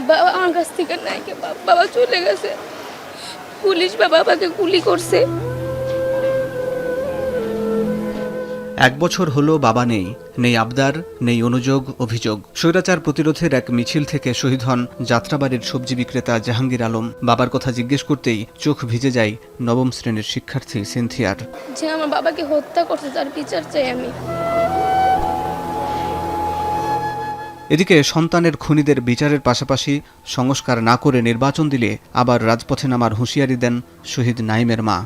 বাবা আমার কাছ থেকে নাই, বাবা চলে গেছে, পুলিশ বাবাকে গুলি করছে। 1 বছর হলো বাবা নেই, নেই আবদার, নেই অনুযোগ অভিযোগ। স্বৈরাচার প্রতিরোধের এক মিছিল থেকে শহীদ হন যাত্রাবাড়ির সবজি বিক্রেতা জাহাঙ্গীর আলম। বাবার কথা জিজ্ঞেস করতেই চোখ ভিজে যায় নবম শ্রেণীর শিক্ষার্থী সিনথিয়ার। যে আমার বাবাকে হত্যা করছে তার বিচার চাই আমি। এদিকে সন্তানের খুনিদের বিচারের পাশাপাশি সংস্কার না করে নির্বাচন দিলে আবার রাজপথে নামার হুঁশিয়ারি দেন শহীদ নাইমের মা।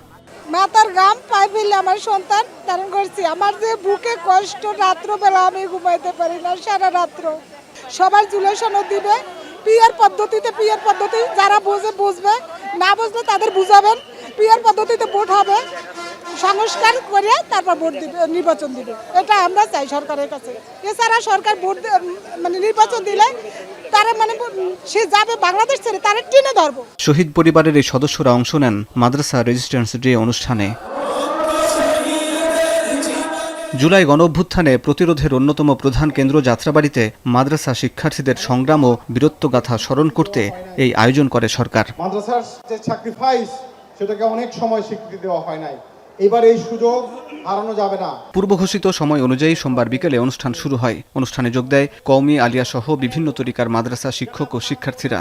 মাথার গাম পায়ে ফেলে আমার সন্তান ধারণ করছি। আমার যে বুকে কষ্ট, রাত্রবেলা আমি ঘুমাইতে পারি না, সারা রাত্র। সবার জুলেশনও দিবে, পিয়ার পদ্ধতি যারা বোঝে বুঝবে, না বুঝলে তাদের বুঝাবেন। পিয়ার পদ্ধতিতে ভোট হবে, সংস্কার করে তারপর ভোট দিবে, নির্বাচন দিবে। এটা আমরা চাই সরকারের কাছে। এছাড়া সরকার ভোট মানে নির্বাচন দিলে তারা মানে সে যাবে বাংলাদেশ ছেড়ে, তারা টেনে ধরবো। শহীদ পরিবারের এই সদস্যরা অংশ নেন মাদ্রাসা রেজিস্ট্যান্স ডে অনুষ্ঠানে। জুলাই গণঅভ্যুত্থানে প্রতিরোধের অন্যতম প্রধান কেন্দ্র যাত্রাবাড়িতে মাদ্রাসা শিক্ষার্থীদের সংগ্রাম ও বীরত্বগাথা স্মরণ করতে এই আয়োজন করে সরকার। মাদ্রাসার যে স্যাক্রিফাইস সেটাকে অনেক সময় স্বীকৃতি দেওয়া হয় নাই, এবার এই সুযোগ হারানো যাবে না। পূর্বঘোষিত সময় অনুযায়ী সোমবার বিকেলে অনুষ্ঠান শুরু হয়। অনুষ্ঠানে যোগ দেয় কওমি, আলিয়া সহ বিভিন্ন তরিকার মাদ্রাসা শিক্ষক ও শিক্ষার্থীরা।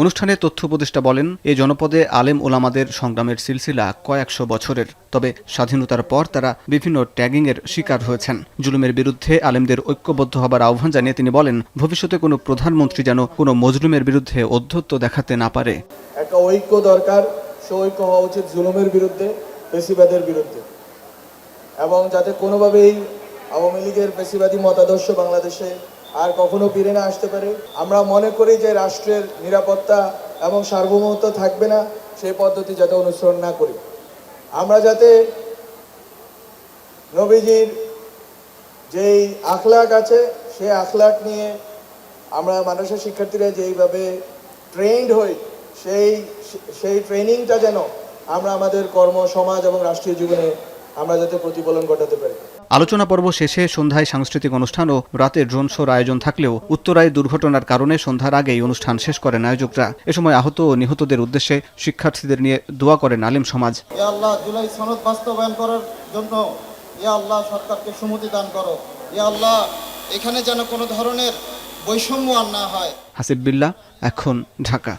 অনুষ্ঠানে তথ্য উপদেষ্টা বলেন, এ জনপদে আলেম ওলামাদের সংগ্রামের সিলসিলা কয়েকশো বছরের। তবে স্বাধীনতার পর তারা বিভিন্ন ট্যাগিংয়ের শিকার হয়েছেন। জুলুমের বিরুদ্ধে আলেমদের ঐক্যবদ্ধ হবার আহ্বান জানিয়ে তিনি বলেন, ভবিষ্যতে কোনো প্রধানমন্ত্রী যেন কোনো মজলুমের বিরুদ্ধে ঔদ্ধত্য দেখাতে না পারে। একটা ঐক্য দরকার, সে ঐক্য হওয়া উচিত জুলুমের বিরুদ্ধে, ফেসিবাদের বিরুদ্ধে, এবং যাতে কোনোভাবেই আওয়ামী লীগের ফেসিবাদী মতাদর্শ বাংলাদেশে আর কখনো ফিরে না আসতে পারে। আমরা মনে করি যে রাষ্ট্রের নিরাপত্তা এবং সার্বভৌমত্ব থাকবে না, সেই পদ্ধতি যাতে অনুসরণ না করি। আমরা যাতে নবীজির যেই আখলাক আছে সেই আখলাক নিয়ে আমরা মাদ্রাসা শিক্ষার্থীরা যেইভাবে ট্রেন্ড হই, সেই ট্রেনিংটা যেন আমরা আমাদের কর্ম, সমাজ এবং রাষ্ট্রীয় জীবনে আমরা যাতে প্রতিফলন ঘটাতে পারি। আলোচনা পর্ব শেষে সন্ধ্যায় সাংস্কৃতিক অনুষ্ঠান ও রাতে ড্রোন শোর আয়োজন থাকলেও উত্তরায় দুর্ঘটনার কারণে সন্ধ্যার আগেই অনুষ্ঠান শেষ করেন আয়োজকরা। এ সময় আহত ও নিহতদের উদ্দেশ্যে শিক্ষার্থীদের নিয়ে দোয়া করেন আলেম সমাজ। ইয়া আল্লাহ, জুলাই সনদ বাস্তবায়ন করার জন্য ইয়া আল্লাহ সরকারকে সুমতি দান করো। ইয়া আল্লাহ, এখানে যেন কোনো ধরনের বৈষম্য আর না হয়। হাসিব বিল্লাহ, এখন, ঢাকা।